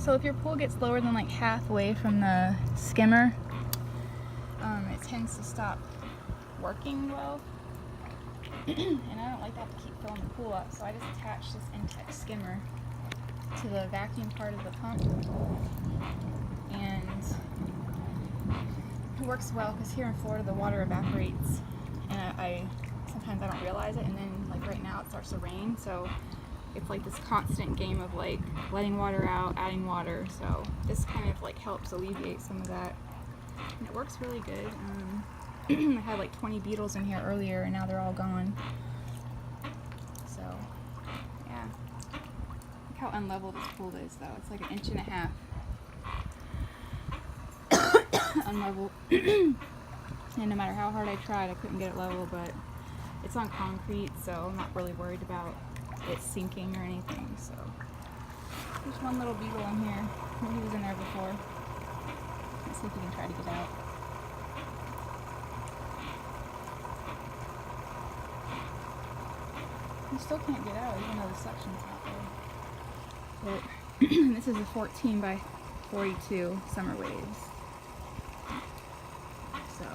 So if your pool gets lower than like halfway from the skimmer, it tends to stop working well. And I don't like to have to keep filling the pool up, so I just attach this Intex skimmer to the vacuum part of the pump, and it works well because here in Florida the water evaporates, and sometimes I don't realize it, and then like right now it starts to rain, so it's like this constant game of like letting water out, adding water, so this kind of like helps alleviate some of that, and it works really good. I had like 20 beetles in here earlier, and now they're all gone. So yeah, look how unlevel this pool is though. It's like 1.5 inches unlevel. And no matter how hard I tried, I couldn't get it level, but it's on concrete, so I'm not really worried about it sinking or anything. So there's one little beetle in here. He was in there before. Let's see if we can try to get out. You still can't get out even though the suction's not there. But this is a 14 by 42 summer waves. So,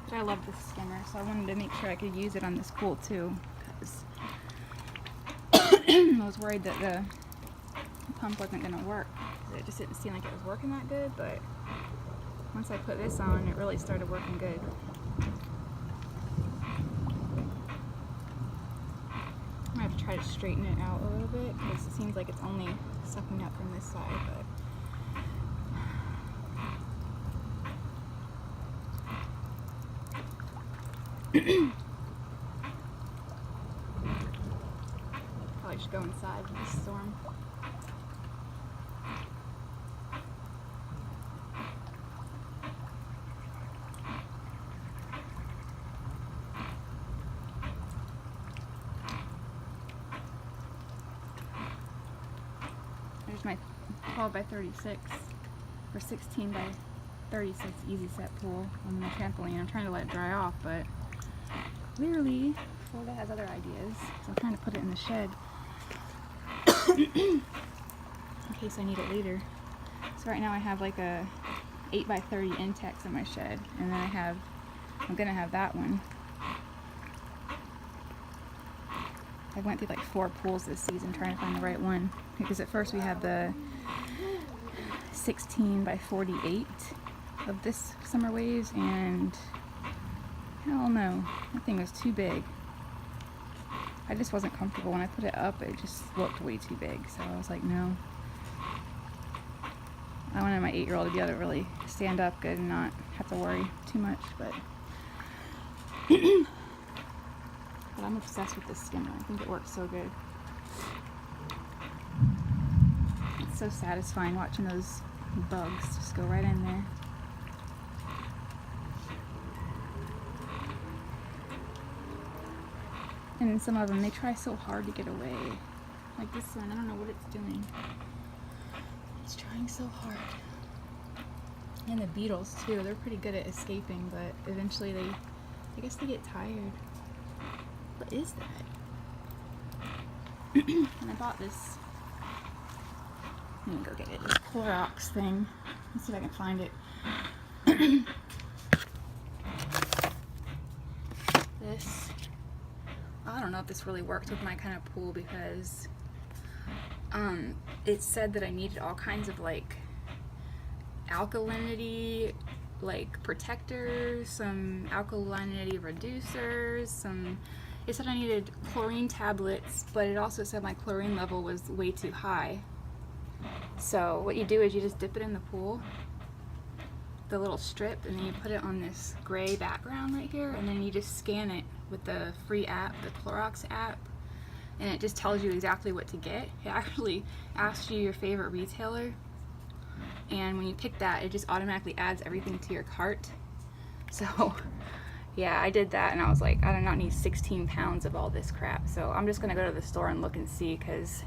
but I love this skimmer, so I wanted to make sure I could use it on this pool too, because I was worried that the pump wasn't going to work. It just didn't seem like it was working that good, but once I put this on, it really started working good. I have to try to straighten it out a little bit because it seems like it's only sucking up from this side, but probably should go inside with this storm. There's my 12 by 36 or 16 by 36 easy set pool on the trampoline. I'm trying to let it dry off, but clearly Florida has other ideas, so I'm trying to put it in the shed in case I need it later. So right now I have like a 8 by 30 Intex in my shed, and then I'm gonna have that one. I went through like 4 pools this season trying to find the right one, because at first we had the 16 by 48 of this summer waves, and hell no, that thing was too big. I just wasn't comfortable when I put it up. It just looked way too big, so I was like, no. I wanted my 8-year-old to be able to really stand up good and not have to worry too much, but but I'm obsessed with this skimmer. I think it works so good. It's so satisfying watching those bugs just go right in there. And then some of them, they try so hard to get away. Like this one, I don't know what it's doing. It's trying so hard. And the beetles too, they're pretty good at escaping, but eventually I guess they get tired. What is that? And I bought this, I'm gonna go get it, this Clorox thing. Let's see if I can find it. This, I don't know if this really works with my kind of pool, because it said that I needed all kinds of like alkalinity like protectors, some alkalinity reducers, it said I needed chlorine tablets, but it also said my chlorine level was way too high. So what you do is you just dip it in the pool, the little strip, and then you put it on this gray background right here, and then you just scan it with the free app, the Clorox app, and it just tells you exactly what to get. It actually asks you your favorite retailer, and when you pick that, it just automatically adds everything to your cart. So yeah, I did that, and I was like, I do not need 16 pounds of all this crap. So I'm just gonna go to the store and look and see, because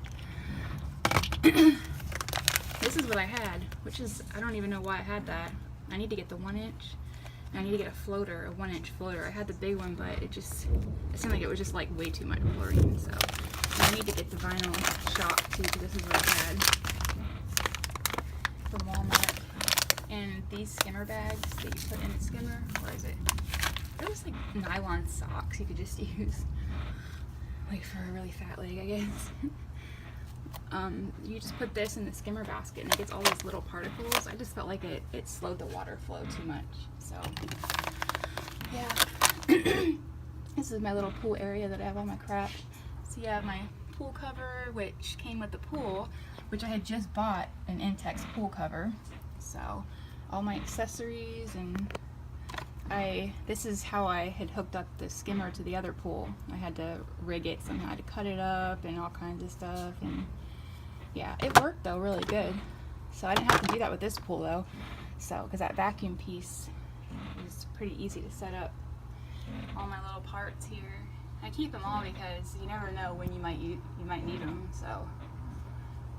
this is what I had, which is, I don't even know why I had that. I need to get the 1 inch, And I need to get a floater, a 1-inch floater. I had the big one, but it seemed like it was just like way too much chlorine. So and I need to get the vinyl shock too, because this is what I had from Walmart. And these skimmer bags that you put in the skimmer, where is it? They're just like nylon socks you could just use, like for a really fat leg, I guess. You just put this in the skimmer basket and it gets all these little particles. I just felt like it slowed the water flow too much. So, yeah. This is my little pool area that I have all my crap. So yeah, my pool cover, which came with the pool, which I had just bought an Intex pool cover. So, all my accessories, and this is how I had hooked up the skimmer to the other pool. I had to rig it somehow. I had to cut it up and all kinds of stuff, and yeah, it worked though really good. So I didn't have to do that with this pool though. So, because that vacuum piece is pretty easy to set up. All my little parts here. I keep them all because you never know when you might need them. So,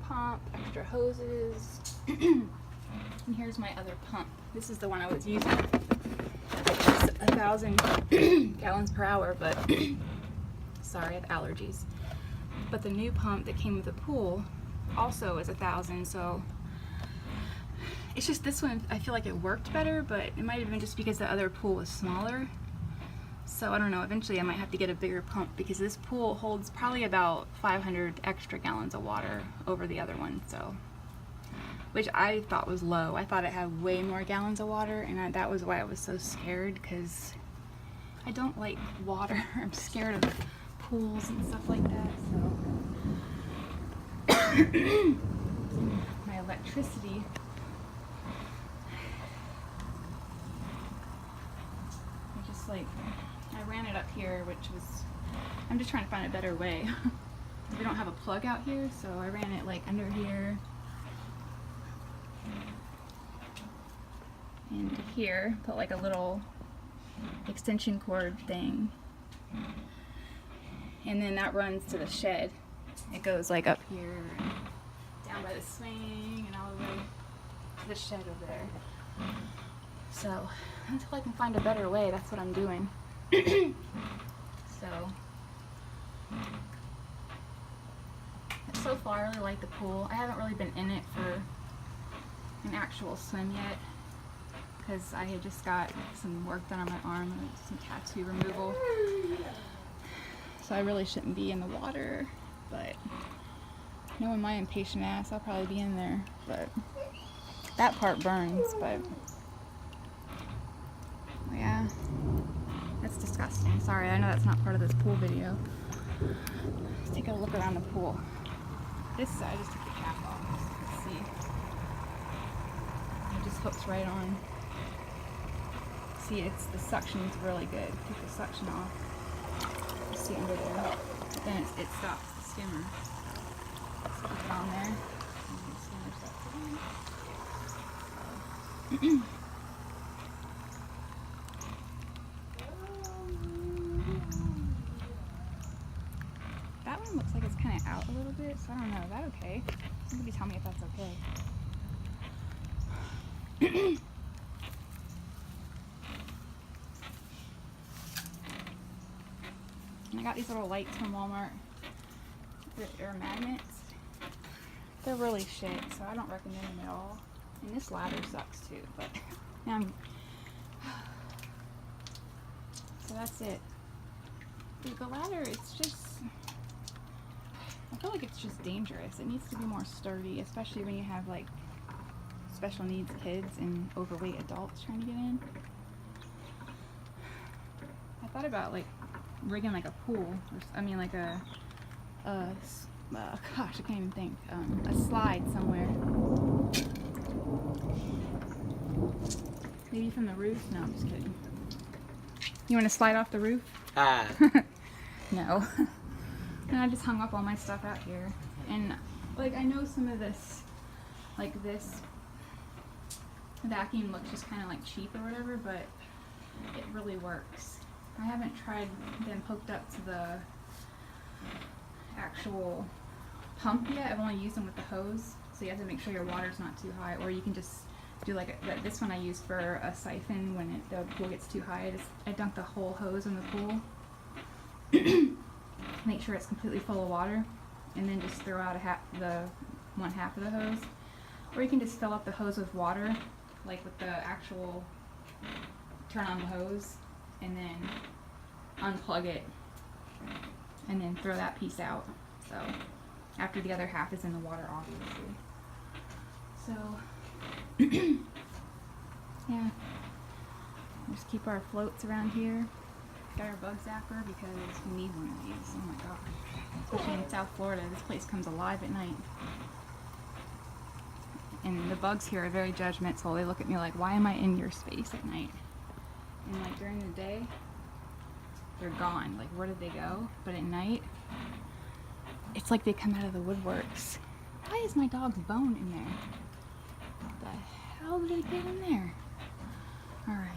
pump, extra hoses. And here's my other pump. This is the one I was using. It's 1,000 gallons per hour, but sorry, I have allergies. But the new pump that came with the pool also is 1,000, so it's just this one, I feel like it worked better, but it might have been just because the other pool was smaller. So I don't know, eventually I might have to get a bigger pump because this pool holds probably about 500 extra gallons of water over the other one, so, which I thought was low. I thought it had way more gallons of water, and that was why I was so scared, because I don't like water. I'm scared of pools and stuff like that, so. My electricity. I ran it up here, which was, I'm just trying to find a better way. We don't have a plug out here, so I ran it like under here and here, put like a little extension cord thing, and then that runs to the shed. It goes like up here, down by the swing, and all the way to the shed over there. So until I can find a better way, that's what I'm doing. So far I really like the pool. I haven't really been in it for an actual swim yet, because I had just got some work done on my arm, and some tattoo removal. So I really shouldn't be in the water, but knowing my impatient ass, I'll probably be in there. But that part burns, but yeah, that's disgusting. Sorry, I know that's not part of this pool video. Let's take a look around the pool. This side, I just took the cap off. Let's see. It just hooks right on. See, the suction's really good. Take the suction off. You see under there. Then it stops the skimmer. So put it on there. And the skimmer stops it. That one looks like it's kind of out a little bit, so I don't know. Is that okay? Somebody tell me if that's okay. And I got these little lights from Walmart. They're magnets. They're really shit, so I don't recommend them at all. And this ladder sucks too, but now so that's it. The ladder, it's just, I feel like it's just dangerous. It needs to be more sturdy, especially when you have like special needs kids and overweight adults trying to get in. I thought about like rigging like a pool, or, I mean like gosh, I can't even think, a slide somewhere. Maybe from the roof? No, I'm just kidding. You want to slide off the roof? No. And I just hung up all my stuff out here. And like I know some of this, like this vacuum looks just kind of like cheap or whatever, but it really works. I haven't tried them hooked up to the actual pump yet. I've only used them with the hose, so you have to make sure your water's not too high, or you can just do like this one I use for a siphon when the pool gets too high. I dunk the whole hose in the pool. Make sure it's completely full of water, and then just throw out one half of the hose. Or you can just fill up the hose with water, like with the actual turn on the hose, and then unplug it, and then throw that piece out. So after the other half is in the water, obviously. So yeah, just keep our floats around here. Got our bug zapper because we need one of these. Oh my god. Especially in South Florida, this place comes alive at night. And the bugs here are very judgmental. They look at me like, why am I in your space at night? And like during the day, they're gone. Like, where did they go? But at night, it's like they come out of the woodworks. Why is my dog's bone in there? What the hell did it get in there? Alright.